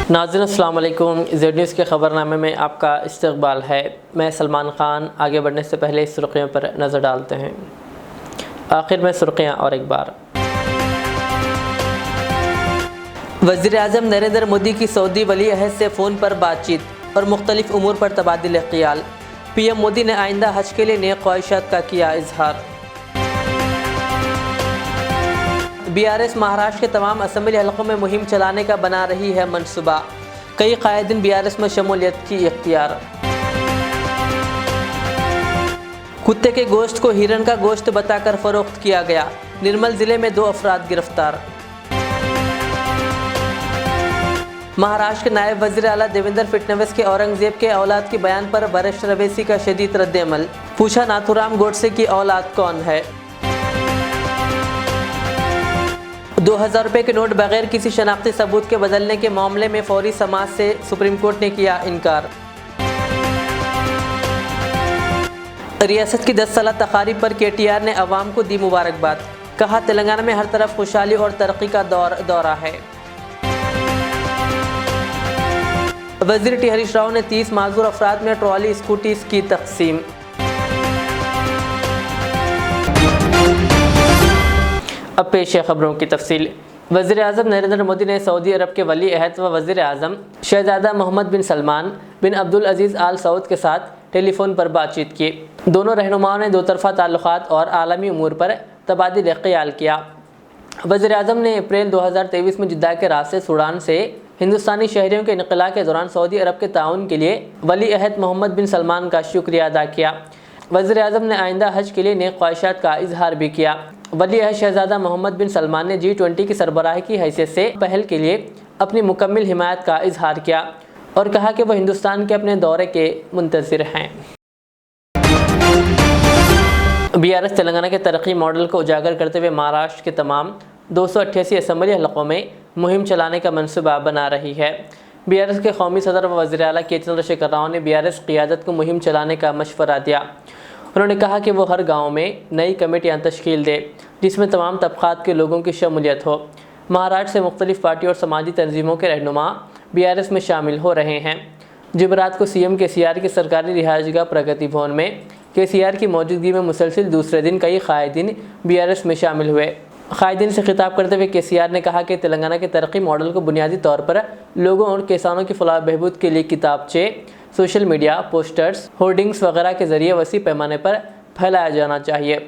नाज़रीन अस्सलाम वालेकुम। ज़ेड न्यूज़ के ख़बरनामे में आपका इस्तक़बाल है। मैं सलमान ख़ान। आगे बढ़ने से पहले इस सुर्ख़ियों पर नज़र डालते हैं। आखिर में सुर्ख़ियाँ और एक बार। वज़ीर-ए-आज़म नरेंद्र मोदी की सऊदी वली अहद से फ़ोन पर बातचीत और मुख्तलिफ़ उमूर पर तबादिल ख़याल। पीएम मोदी ने आइंदा हज के लिए नेक ख्वाहिशात का किया इजहार। बीआरएस महाराष्ट्र के तमाम असम्बली हलकों में मुहिम चलाने का बना रही है मनसूबा। कई कायदीन बीआरएस में शमूलियत की इख्तियार। कुत्ते के गोश्त को हिरन का गोश्त बताकर फरोख्त किया गया। निर्मल जिले में 2 अफराद गिरफ्तार। महाराष्ट्र के नायब वज़ीर आला देवेंद्र फडणवीस के औरंगजेब के औलाद के बयान पर वरिष्ठ रवैसी का शदीद रद्द-ए-अमल। पूछा नाथूराम गोडसे की औलाद कौन है। 2000 रुपये के नोट बगैर किसी शनाख्ती सबूत के बदलने के मामले में फौरी समाअत से सुप्रीम कोर्ट ने किया इनकार। रियासत की 10 साला तकारीब पर केटीआर ने अवाम को दी मुबारकबाद। कहा तेलंगाना में हर तरफ खुशहाली और तरक्की का दौरा है। वज़ीर टी हरीश राव ने 30 माजूर अफराद में ट्रॉली स्कूटीज की तकसीम। अब पेश है खबरों की तफसील। वज़ीर-ए-आज़म नरेंद्र मोदी ने सऊदी अरब के वली अहद व वज़ीर-ए-आज़म शहज़ादा मोहम्मद बिन सलमान बिन अब्दुल अज़ीज़ आल सऊद के साथ टेलीफोन पर बातचीत की। दोनों रहनुमाओं ने दो तरफ़ा ताल्लुक़ात और आलमी उमूर पर तबादिल ख़याल किया। वज़ीर-ए-आज़म ने अप्रैल 2023 में जिद्दा के रास्ते सूडान से हिंदुस्तानी शहरियों के इनक़ला के दौरान सऊदी अरब के ताउन के लिए वली अहद मोहम्मद बिन सलमान का शुक्रिया अदा किया। वज़ीर-ए-आज़म ने आइंदा हज के लिए नेक ख्वाहिशात का इजहार भी किया। वली अहद शहज़ादा मोहम्मद बिन सलमान ने G20 की सरबराही की हैसियत से पहल के लिए अपनी मुकम्मल हिमायत का इजहार किया और कहा कि वह हिंदुस्तान के अपने दौरे के मुंतज़िर हैं। बीआरएस तेलंगाना के तरक्की मॉडल को उजागर करते हुए महाराष्ट्र के तमाम 288 असम्बली हलकों में मुहिम चलाने का मनसूबा बना रही है। बीआरएस के कौमी सदर व वज़ीर आला के चंद्रशेखर राव ने बीआरएस क़ियादत को मुहिम चलाने का मशवरा दिया। उन्होंने कहा कि वो हर गांव में नई कमेटियां तश्कील दे जिसमें तमाम तबक़ात के लोगों की शमूलियत हो। महाराष्ट्र से मुख्तलिफ़ पार्टियों और समाजी तंजीमों के रहनुमा बीआरएस में शामिल हो रहे हैं। जुमेरात को सीएम केसीआर की सरकारी रिहाइशगाह प्रगति भवन में केसीआर की मौजूदगी में मुसलसिल दूसरे दिन कई कायदीन बीआरएस में शामिल हुए। कायदीन से खिताब करते हुए केसीआर ने कहा कि तेलंगाना के तरक्की मॉडल को बुनियादी तौर पर लोगों और किसानों की फलाह बहबूद के लिए किताबचे, सोशल मीडिया, पोस्टर्स, होर्डिंग्स वगैरह के ज़रिए वसी पैमाने पर फैलाया जाना चाहिए।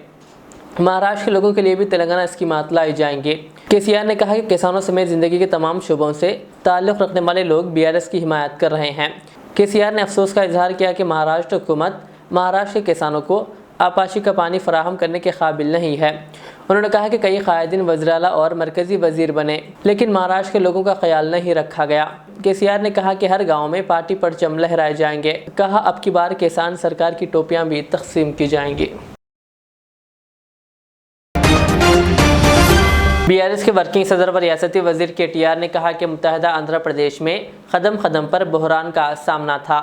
महाराष्ट्र के लोगों के लिए भी तेलंगाना स्कीमात लाई जाएंगी। केसीआर ने कहा कि किसानों समेत ज़िंदगी के तमाम शोबों से ताल्लुक़ रखने वाले लोग बीआरएस की हिमायत कर रहे हैं। केसीआर ने अफसोस का इजहार किया कि महाराष्ट्र हुकूमत महाराष्ट्र के किसानों को आपाशी का पानी फराहम करने के काबिल नहीं है। उन्होंने कहा कि कई कायदीन वज़ीर आला और मरकज़ी वज़ीर बने लेकिन महाराष्ट्र के लोगों का ख्याल नहीं रखा गया। केसीआर ने कहा कि हर गांव में पार्टी परचम लहराए जाएंगे। कहा अब की बार किसान सरकार की टोपियां भी तकसीम की जाएंगी। बीआरएस के वर्किंग सदर व रियासती वज़ीर केटीआर ने कहा कि मुत्तहिदा आंध्र प्रदेश में कदम कदम पर बहरान का सामना था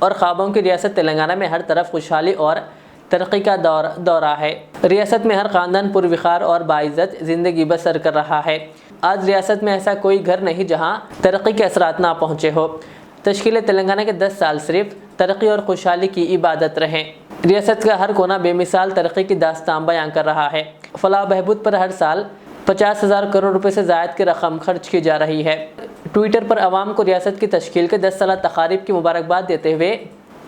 और ख्वाबों की रियासत तेलंगाना में हर तरफ खुशहाली और तरक्की का दौरा है। रियासत में हर ख़ानदान पुरविखार और बाइज़्ज़त ज़िंदगी बसर कर रहा है। आज रियासत में ऐसा कोई घर नहीं जहां तरक्की के असरात ना पहुँचे हो। तश्कील तेलंगाना के 10 साल सिर्फ तरक्की और खुशहाली की इबादत रहे। रियासत का हर कोना बेमिसाल तरक्की की दास्तान बयां कर रहा है। फलाह बहबूद पर हर साल 50,000 करोड़ रुपए से ज़ायद की रकम खर्च की जा रही है। ट्विटर पर आवाम को रियासत की तश्कील के 10 साला तकारीब की मुबारकबाद देते हुए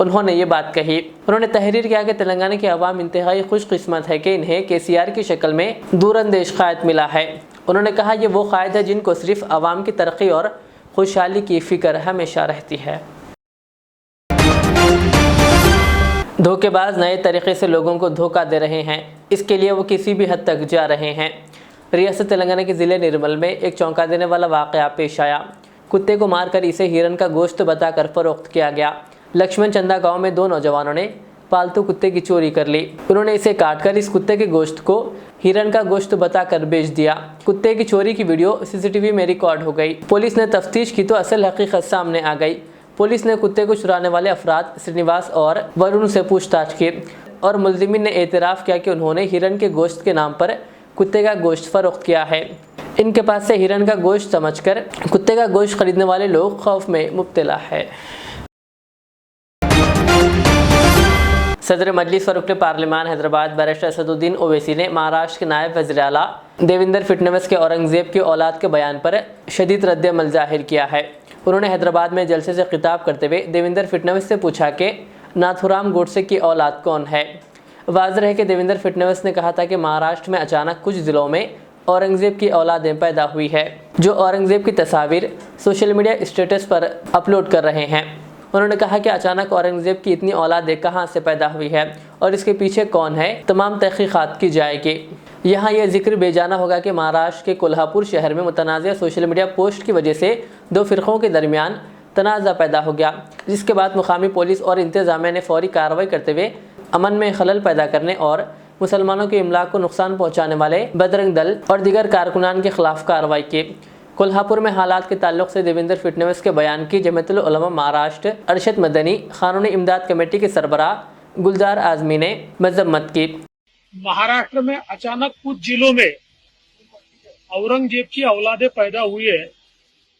उन्होंने ये बात कही। उन्होंने तहरीर किया कि तेलंगाना की आवाम इंतहाई खुशकिस्मत है कि इन्हें केसीआर की शक्ल में दूरअंदेश कायद मिला है। उन्होंने कहा ये वो कायद है जिनको सिर्फ आवाम की तरक्की और खुशहाली की फ़िक्र हमेशा रहती है। धोखेबाज नए तरीके से लोगों को धोखा दे रहे हैं, इसके लिए वो किसी भी हद तक जा रहे हैं। रियासत तेलंगाना के ज़िले निर्मल में एक चौंका देने वाला वाक़या पेश आया। कुत्ते को मारकर इसे हिरन का गोश्त बताकर फ़रोख्त किया गया। लक्ष्मण चंदा गांव में 2 नौजवानों ने पालतू कुत्ते की चोरी कर ली। उन्होंने इसे काटकर इस कुत्ते के गोश्त को हिरन का गोश्त बताकर बेच दिया। कुत्ते की चोरी की वीडियो सीसीटीवी में रिकॉर्ड हो गई। पुलिस ने तफ्तीश की तो असल हकीकत सामने आ गई। पुलिस ने कुत्ते को चुराने वाले अफराद श्रीनिवास और वरुण से पूछताछ की और मुलजिमीन ने एतराफ़ किया कि उन्होंने हिरन के गोश्त के नाम पर कुत्ते का गोश्त फरोख्त किया है। इनके पास से हिरन का गोश्त समझकर कुत्ते का गोश्त खरीदने वाले लोग खौफ में मुब्तला है। सदर मजलिस व रुकन पार्लिमान हैदराबाद बैरिस्टर असदुद्दीन ओवैसी ने महाराष्ट्र के नायब वज़ीर आला देवेंद्र फडणवीस के औरंगजेब की औलाद के बयान पर शदीद रद्द-ए-अमल जाहिर किया है। उन्होंने हैदराबाद में जलसे से खिताब करते हुए देवेंद्र फडणवीस से पूछा कि नाथूराम गोडसे की औलाद कौन है। वाज़ेह है कि देवेंद्र फडणवीस ने कहा था कि महाराष्ट्र में अचानक कुछ ज़िलों में औरंगजेब की औलादें पैदा हुई है, जो औरंगजेब की तस्वीर सोशल मीडिया स्टेटस पर अपलोड कर रहे हैं। उन्होंने कहा कि अचानक औरंगजेब की इतनी औलादें कहां से पैदा हुई है और इसके पीछे कौन है, तमाम तहकीकात की जाएगी। यहाँ यह जिक्र बेजाना होगा कि महाराष्ट्र के कोल्हापुर शहर में मुतनाज़ सोशल मीडिया पोस्ट की वजह से दो फ़िरक़ों के दरमियान तनाज़ा पैदा हो गया, जिसके बाद मुकामी पुलिस और इंतज़ामिया ने फौरी कार्रवाई करते हुए अमन में खलल पैदा करने और मुसलमानों के इमलाक को नुकसान पहुँचाने वाले बदरंग दल और दीगर कारकुनान के खिलाफ कार्रवाई की। कोल्हापुर में हालात के ताल्लुक से देवेंद्र फडणवीस के बयान की जमीयतुल उलमा महाराष्ट्र अरशद मदनी कानूनी इमदाद कमेटी के सरबराह गुलजार आजमी ने मजम्मत की। महाराष्ट्र में अचानक कुछ जिलों में औरंगजेब की औलादें पैदा हुई है,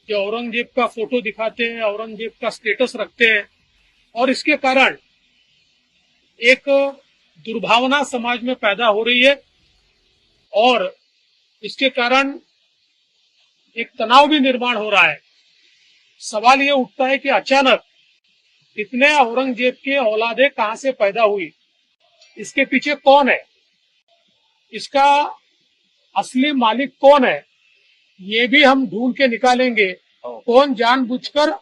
जो औरंगजेब का फोटो दिखाते हैं, औरंगजेब का स्टेटस रखते हैं और इसके कारण एक दुर्भावना समाज में पैदा हो रही है और इसके कारण एक तनाव भी निर्माण हो रहा है। सवाल ये उठता है कि अचानक इतने औरंगजेब के औलादें कहां से पैदा हुई, इसके पीछे कौन है, इसका असली मालिक कौन है, ये भी हम ढूंढ के निकालेंगे। कौन जानबूझकर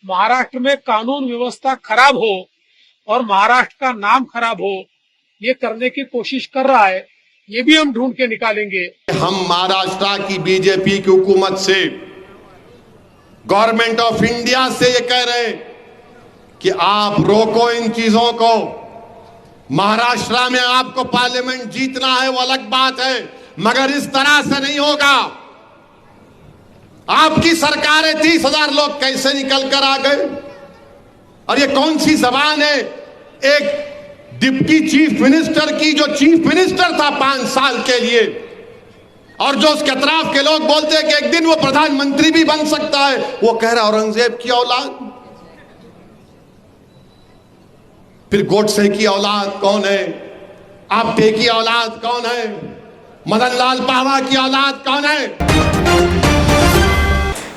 महाराष्ट्र में कानून व्यवस्था खराब हो और महाराष्ट्र का नाम खराब हो, ये करने की कोशिश कर रहा है, ये भी हम ढूंढ के निकालेंगे। हम महाराष्ट्र की बीजेपी की हुकूमत से, गवर्नमेंट ऑफ इंडिया से ये कह रहे हैं कि आप रोको इन चीजों को। महाराष्ट्र में आपको पार्लियामेंट जीतना है वो अलग बात है, मगर इस तरह से नहीं होगा। आपकी सरकार है, 30,000 लोग कैसे निकल कर आ गए? और ये कौन सी जबान है एक डिप्टी चीफ मिनिस्टर की, जो चीफ मिनिस्टर था 5 साल के लिए और जो उसके अतराफ के लोग बोलते हैं कि एक दिन वो प्रधानमंत्री भी बन सकता है, वो कह रहा औरंगजेब की औलाद। फिर गोडसे की औलाद कौन है, आप्टे की औलाद कौन है, मदन लाल पावा की औलाद कौन है?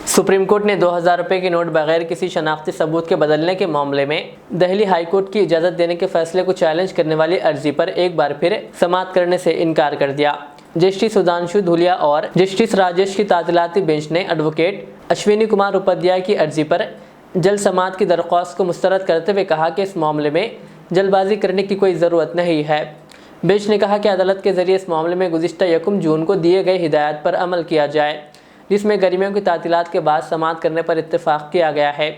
सुप्रीम कोर्ट ने 2000 रुपये के नोट बगैर किसी शनाख्ती सबूत के बदलने के मामले में दिल्ली हाई कोर्ट की इजाज़त देने के फैसले को चैलेंज करने वाली अर्जी पर एक बार फिर समाअत करने से इनकार कर दिया। जस्टिस सुधांशु धूलिया और जस्टिस राजेश की तातीलाती बेंच ने एडवोकेट अश्विनी कुमार उपाध्याय की अर्जी पर जल्द समाअत की दरख्वास्त को मुस्तरद करते हुए कहा कि इस मामले में जल्दबाजी करने की कोई ज़रूरत नहीं है। बेंच ने कहा कि अदालत के जरिए इस मामले में गुज़िश्ता 1 जून को दिए गए हिदायत पर अमल किया जाए, जिसमें गर्मियों की तातीलात के बाद समाअत करने पर इत्तेफाक किया गया है।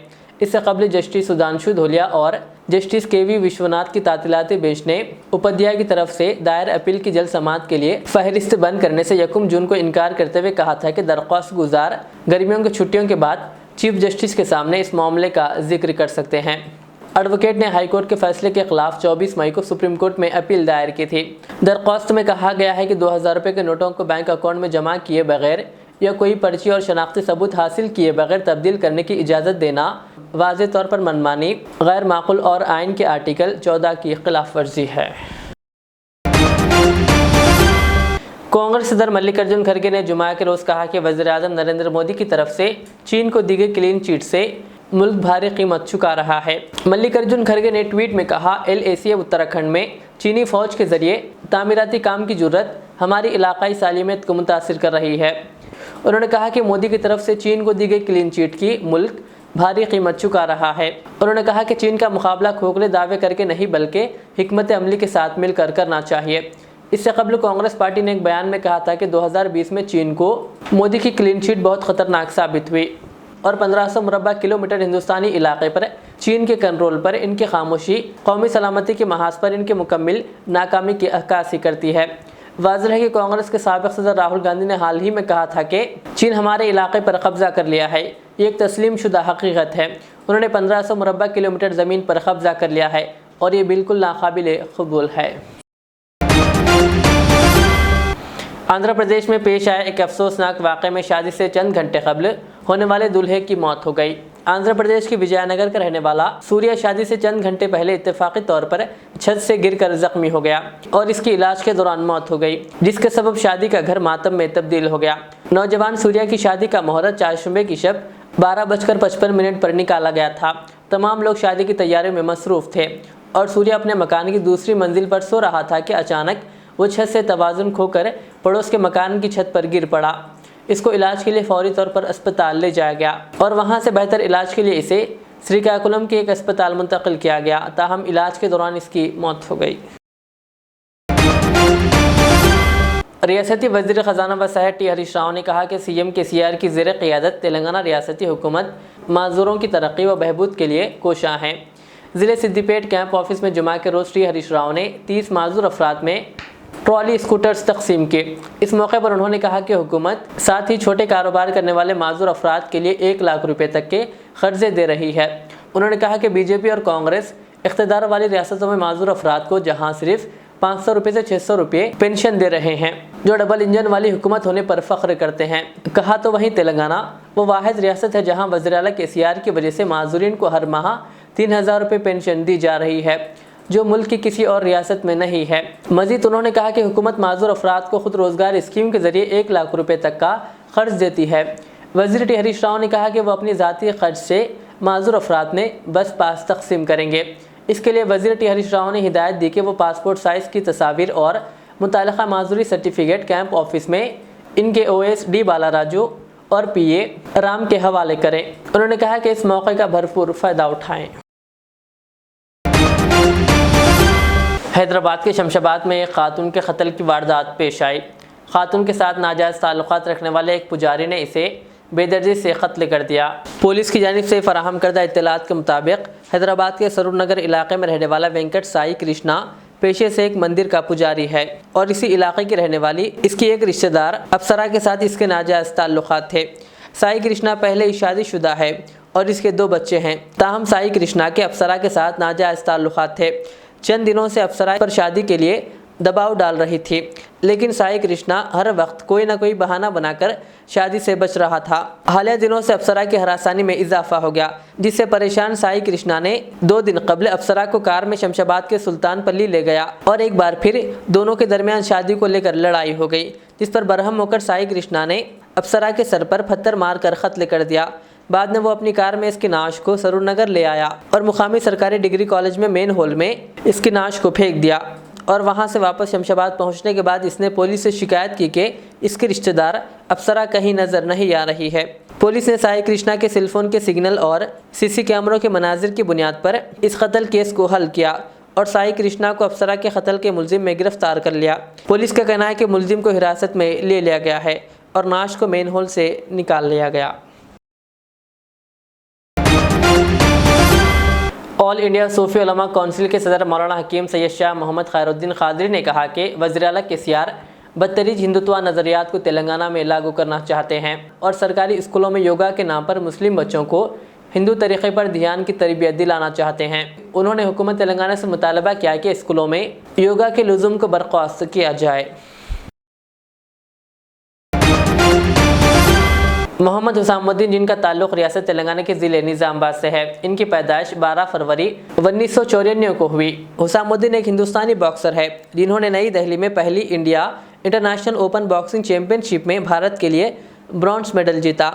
इससे कबल जस्टिस सुधांशु धूलिया और जस्टिस केवी विश्वनाथ की तातीलाती बेंच ने उपाध्याय की तरफ से दायर अपील की जल्द समाअत के लिए फहरिस्त बंद करने से 1 जून को इनकार करते हुए कहा था कि दरख्वास्त गुजार गर्मियों की छुट्टियों के बाद चीफ जस्टिस के सामने इस मामले का जिक्र कर सकते हैं। एडवोकेट ने हाईकोर्ट के फैसले के खिलाफ 24 मई को सुप्रीम कोर्ट में अपील दायर की थी। दरख्वास्त में कहा गया है कि 2000 रुपये के नोटों को बैंक अकाउंट में जमा किए बगैर या कोई पर्ची और शनाख्ती सबूत हासिल किए बगैर तब्दील करने की इजाज़त देना वाज़े तौर पर मनमानी, गैर माकूल और आइन के आर्टिकल 14 की खिलाफ वर्जी है। कांग्रेस सदर मल्लिकार्जुन खड़गे ने जुमा के रोज़ कहा कि वज़ीर-ए-आज़म नरेंद्र मोदी की तरफ से चीन को दी गई क्लीन चिट से मुल्क भारी कीमत चुका रहा है। मल्लिकार्जुन खड़गे ने ट्वीट में कहा, LACF उत्तराखंड में चीनी फौज के जरिए तामीराती काम की जरूरत हमारी इलाकाई सालिमियत को मुतासिर कर रही है। उन्होंने कहा कि मोदी की तरफ से चीन को दी गई क्लीन चिट की मुल्क भारी कीमत चुका रहा है। उन्होंने कहा कि चीन का मुकाबला खोखले दावे करके नहीं बल्कि हिकमत अमली के साथ मिलकर करना चाहिए। इससे कबल कांग्रेस पार्टी ने एक बयान में कहा था कि 2020 में चीन को मोदी की क्लीन चिट बहुत खतरनाक साबित हुई और 1500 मुरब्बा किलोमीटर हिंदुस्तानी इलाके पर चीन के कंट्रोल पर इनकी खामोशी कौमी सलामती के महाज पर इनके मुकम्मल नाकामी की अक्कासी करती है। वाज़ेह है कि कांग्रेस के साबिक़ सदर राहुल गांधी ने हाल ही में कहा था कि चीन हमारे इलाके पर कब्जा कर लिया है, ये एक तस्लीम शुदा हकीकत है। उन्होंने 1500 मुरब्बा किलोमीटर ज़मीन पर कब्जा कर लिया है और ये बिल्कुल नाकाबिल कबूल है। आंध्र प्रदेश में पेश आए एक अफसोसनाक वाक़े में शादी से चंद घंटे कबल होने वाले दूल्हे की मौत हो गई। आंध्र प्रदेश के विजयनगर का रहने वाला सूर्या शादी से चंद घंटे पहले इत्तेफाकी तौर पर छत से गिरकर जख्मी हो गया और इसकी इलाज के दौरान मौत हो गई, जिसके सबब शादी का घर मातम में तब्दील हो गया। नौजवान सूर्या की शादी का मुहूर्त चारशंबे की शब 12:55 पर निकाला गया था। तमाम लोग शादी की तैयारियों में मसरूफ थे और सूर्या अपने मकान की दूसरी मंजिल पर सो रहा था कि अचानक वो छत से तवाज़ुन खोकर पड़ोस के मकान की छत पर गिर पड़ा। इसको इलाज के लिए फौरी तौर पर अस्पताल ले जाया गया और वहां से बेहतर इलाज के लिए इसे श्रीकाकुलम के एक अस्पताल मुंतकिल किया गया, ताहम इलाज के दौरान इसकी मौत हो गई। रियासती वज़ीर ख़जाना व सेहत टी हरीश राव ने कहा कि CM KCR की ज़ेर क़ियादत तेलंगाना रियासती हुकूमत माज़ूरों की तरक्की व बहबूद के लिए कोशां है। ज़िले सिद्दीपेट कैंप ऑफिस में जुमा के रोज़ टी हरीश राव ने 30 माज़ूर अफराद में ट्रॉली स्कूटर्स तकसीम किए। इस मौके पर उन्होंने कहा कि हुकूमत साथ ही छोटे कारोबार करने वाले माज़ूर अफराद के लिए 1 लाख रुपए तक के कर्जे दे रही है। उन्होंने कहा कि BJP और कांग्रेस इख्तियार वाली रियासतों में माज़ूर अफराद को जहां सिर्फ 500 रुपये से 600 रुपये पेंशन दे रहे हैं, जो डबल इंजन वाली हुकूमत होने पर फ़ख्र करते हैं। कहा तो वहीं तेलंगाना वो वाहिद रियासत है जहां वज़ीर आला KCR की वजह से माज़ूरीन को हर माह 3000 रुपये पेंशन दी जा रही है, जो मुल्क की किसी और रियासत में नहीं है। मजीद उन्होंने कहा कि हुकूमत माज़ूर अफराद को खुद रोज़गार स्कीम के ज़रिए 1 लाख रुपये तक का क़र्ज़ देती है। वज़ीर टी हरीश राव ने कहा कि वो अपनी ज़ाती ख़र्च से माज़ूर अफराद में बस पास तकसीम करेंगे। इसके लिए वज़ीर टी हरीश राव ने हिदायत दी कि वो पासपोर्ट साइज़ की तस्वीर और मुताल्लिक़ा माज़ूरी सर्टिफिकेट कैंप ऑफिस में इनके OS D बालाराजू और PA राम के हवाले करें। उन्होंने कहा कि इस मौके का भरपूर फ़ायदा उठाएँ। हैदराबाद के शमशाबाद में एक खातून के कत्ल की वारदात पेश आई। खातून के साथ नाजायज़ ताल्लुकात रखने वाले एक पुजारी ने इसे बेदर्जी से कत्ल कर दिया। पुलिस की जानिब से फराहम करदा इत्तलात के मुताबिक हैदराबाद के सरूर नगर इलाके में रहने वाला वेंकट साई कृष्णा पेशे से एक मंदिर का पुजारी है और इसी इलाके की रहने वाली इसकी एक रिश्तेदार अप्सरा के साथ इसके नाजायज़ ताल्लुकात थे। साई कृष्णा पहले ही शादीशुदा है और इसके 2 बच्चे हैं, ताहम साई कृष्णा के अप्सरा के साथ नाजायज़ ताल्लुकात थे। चंद दिनों से अप्सरा पर शादी के लिए दबाव डाल रही थी, लेकिन साई कृष्णा हर वक्त कोई ना कोई बहाना बनाकर शादी से बच रहा था। हालिया दिनों से अप्सरा की हरासानी में इजाफा हो गया, जिससे परेशान साई कृष्णा ने 2 दिन कबल अप्सरा को कार में शमशाबाद के सुल्तान पल्ली ले गया और एक बार फिर दोनों के दरमियान शादी को लेकर लड़ाई हो गई, जिस पर बरहम होकर साई कृष्णा ने अप्सरा के सर पर पत्थर मारकर कत्ल कर दिया। बाद में वो अपनी कार में इसकी नाश को सरूर नगर ले आया और मुकामी सरकारी डिग्री कॉलेज में मेन हॉल में इसकी नाश को फेंक दिया और वहां से वापस शमशाबाद पहुंचने के बाद इसने पुलिस से शिकायत की कि इसकी रिश्तेदार अप्सरा कहीं नज़र नहीं आ रही है। पुलिस ने साई कृष्णा के सेलफोन के सिग्नल और CC कैमरों के मनाजिर की बुनियाद पर इस कत्ल केस को हल किया और साई कृष्णा को अप्सरा के कत्ल के मुलजिम में गिरफ्तार कर लिया। पुलिस का कहना है कि मुलजिम को हिरासत में ले लिया गया है और नाश को मेन हॉल से निकाल लिया गया। ऑल इंडिया सूफी उलमा कौंसिल के सदर मौलाना हकीम सैयद शाह मोहम्मद खैरुद्दीन क़ादरी ने कहा कि वज़ीर आला KCR बदतरीज हिंदुत्व नज़रियात को तेलंगाना में लागू करना चाहते हैं और सरकारी स्कूलों में योगा के नाम पर मुस्लिम बच्चों को हिंदू तरीक़े पर ध्यान की तरबियत दिलाना चाहते हैं। उन्होंने हुकूमत तेलंगाना से मुतालबा किया कि स्कूलों में योगा के लुज़ुम को बर्खास्त किया जाए। मोहम्मद हुसामुद्दीन, जिनका ताल्लुक़ रियासत तेलंगाना के ज़िले निज़ामाबाद से है, इनकी पैदाइश 12 फरवरी 1994 को हुई। हुसामुद्दीन एक हिंदुस्तानी बॉक्सर है जिन्होंने नई दिल्ली में पहली India international open boxing championship में भारत के लिए ब्रॉन्ज मेडल जीता।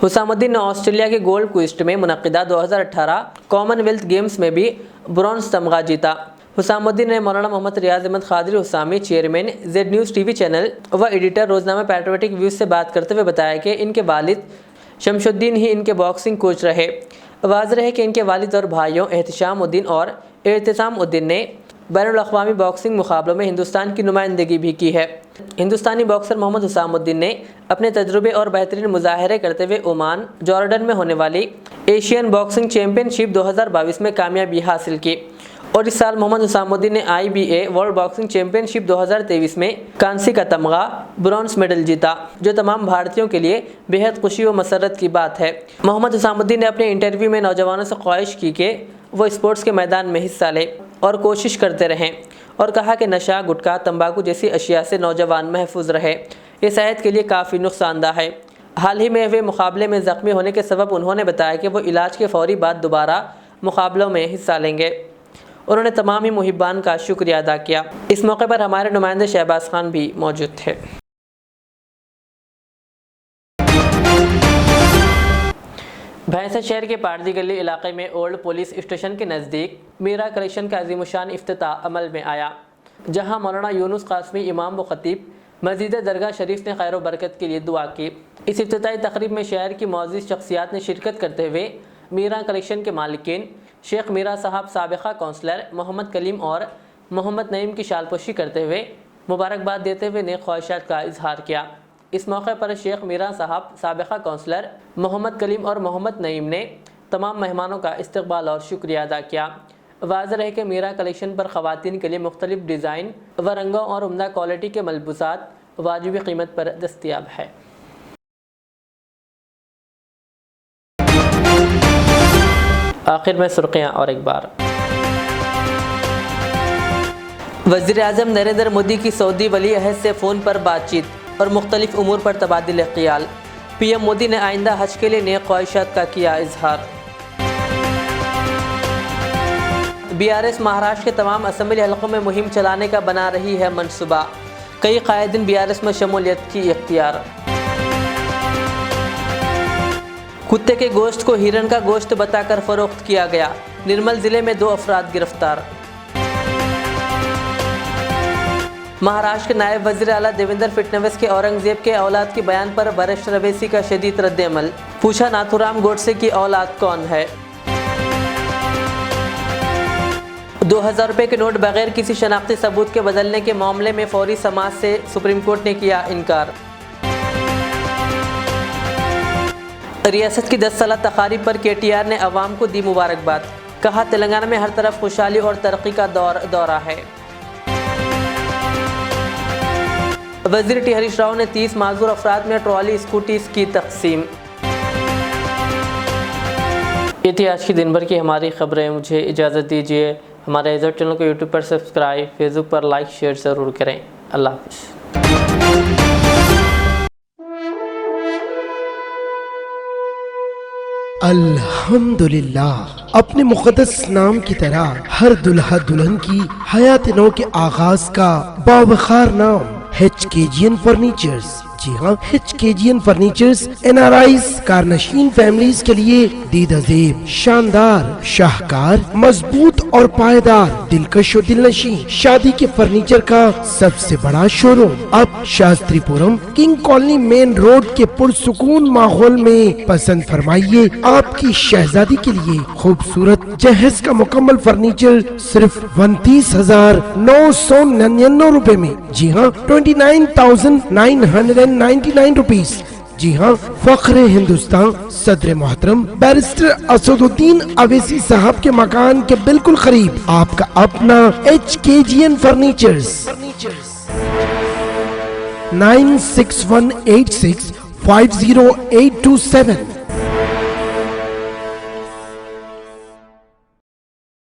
हुसामुद्दीन ने ऑस्ट्रेलिया के गोल्ड कोस्ट में मुनक़िदा 2018 कॉमनवेल्थ गेम्स में भी ब्रॉन्ज तमगा जीता। हुसामुद्दीन ने Maulana Mohammad Riyaz Ahmed Qadri Husami, chairman Z news TV channel व एडिटर रोज़नामा पैट्रियोटिक व्यूज़ से बात करते हुए बताया कि इनके वालिद शमशुद्दीन ही इनके बॉक्सिंग कोच रहे। वाज़ेह है कि इनके वालिद और भाइयों एहतिशामुद्दीन और एहतिसामुद्दीन ने बैनुल अक़वामी बॉक्सिंग मुकाबलों में हिंदुस्तान की नुमाइंदगी भी की है। हिंदुस्तानी बॉक्सर मोहम्मद हुसामुद्दीन ने अपने तजुर्बे और बेहतरीन मुजाहरे करते हुए ओमान, जॉर्डन में होने वाली एशियन बॉक्सिंग चैंपियनशिप 2022 में कामयाबी हासिल की और इस साल मोहम्मद हुसामुद्दीन ने IBA वर्ल्ड बॉक्सिंग चैंपियनशिप 2023 में कांसी का तमगा ब्रॉन्ज मेडल जीता, जो तमाम भारतीयों के लिए बेहद खुशी व मसरत की बात है। मोहम्मद हुसामुद्दीन ने अपने इंटरव्यू में नौजवानों से ख्वाहिश की कि वो स्पोर्ट्स के मैदान में हिस्सा लें और कोशिश करते रहें और कहा कि नशा, गुटखा, तंबाकू जैसी अशिया से नौजवान महफूज रहे। ये सेहत के लिए काफ़ी नुकसानदा है। हाल ही में हुए मुकाबले में ज़ख्मी होने के सबब उन्होंने बताया कि वो इलाज के फौरी बाद दोबारा मुकाबलों में हिस्सा लेंगे। उन्होंने तमाम ही मुहिब्बान का शुक्रिया अदा किया। इस मौके पर हमारे नुमाइंदे शहबाज खान भी मौजूद थे। भैंसा शहर के पारदी गली इलाके में ओल्ड पुलिस स्टेशन के नज़दीक मीरा कलेक्शन का अज़ीमुशान इफ्तिताह अमल में आया, जहां मौलाना यूनुस कासमी इमाम व खतीब मस्जिद दरगाह शरीफ ने खैर बरकत के लिए दुआ की। इस इफ्तिताही तकरीब में शहर की मौजूद शख्सियात ने शिरकत करते हुए मीरा कलेक्शन के मालिकीन शेख मीरा साहब, साबिक़ा काउंसलर मोहम्मद कलीम और मोहम्मद नईम की शालपोशी करते हुए मुबारकबाद देते हुए नेक ख्वाहिशात का इजहार किया। इस मौके पर शेख मीरा साहब, साबिक़ा काउंसलर मोहम्मद कलीम और मोहम्मद नईम ने तमाम मेहमानों का इस्तकबाल और शुक्रिया अदा किया। वाज़ेह है कि मीरा कलेक्शन पर ख़वातीन के लिए मुख्तलिफ डिज़ाइन व रंगों और उम्दा क्वालिटी के मलबूसात वाजिबी कीमत पर दस्तयाब है। आखिर में सुर्खियाँ और एक बार। वज़ीर-ए-आज़म नरेंद्र मोदी की सऊदी वली अहद से फ़ोन पर बातचीत और मुख्तलिफ उमूर पर तबादिल ख्याल। पीएम मोदी ने आइंदा हज के लिए नेक ख्वाहिशात का किया इजहार। बीआरएस महाराष्ट्र के तमाम असम्बली हलकों में मुहिम चलाने का बना रही है मनसूबा। कई कायदीन बीआरएस में शमूलियत की इख्तियार। कुत्ते के गोश्त को हिरन का गोश्त बताकर फरोख्त किया गया। निर्मल जिले में 2 अफराद गिरफ्तार। महाराष्ट्र के नायब वज़ीर आला देवेंद्र फडणवीस के औरंगजेब के औलाद के बयान पर वरिष्ठ रवैसी का शदीद रद्द-ए-अमल। पूछा, नाथूराम गोडसे की औलाद कौन है? 2000 रुपये के नोट बगैर किसी शनाख्ती सबूत के बदलने के मामले में फौरी समाज से सुप्रीम कोर्ट ने किया इनकार। रियासत की 10 साला तकारीब पर केटीआर ने अवाम को दी मुबारकबाद। कहा, तेलंगाना में हर तरफ खुशहाली और तरक्की का दौरा है। वज़ीर टी हरीश राव ने 30 माजूर अफराद में ट्रॉली स्कूटीज की तकसीम। ये थी आज की दिन भर की हमारी खबरें। मुझे इजाज़त दीजिए। हमारे इज़्ज़त चैनल को यूट्यूब पर सब्सक्राइब, फेसबुक पर लाइक शेयर ज़रूर करें। अल्लाह हाफ़िज़। अल्हम्दुलिल्लाह। अपने मुक़द्दस नाम की तरह हर दुल्हा दुल्हन की हयात नौ के आगाज का बावखार नाम HKGN फर्नीचर्स। जी हाँ, HKGN फर्नीचर्स NRIs कारनशीन फैमिलीज के लिए दीदाज़ेब, शानदार, शाहकार, मजबूत और पायदार, दिलकश और दिलनशीं शादी के फर्नीचर का सबसे बड़ा शोरूम अब Shastripuram king colony main road के पुरसुकून माहौल में। पसंद फरमाइए आपकी शहजादी के लिए खूबसूरत जहेज का मुकम्मल फर्नीचर सिर्फ 29,999 रुपए में। जी हाँ, 29,999 रुपीज। जी हाँ, फख्र हिंदुस्तान सदर मोहतरम बैरिस्टर असदुद्दीन अवैसी साहब के मकान के बिल्कुल करीब आपका अपना HKGN फर्नीचर्स। 9618650827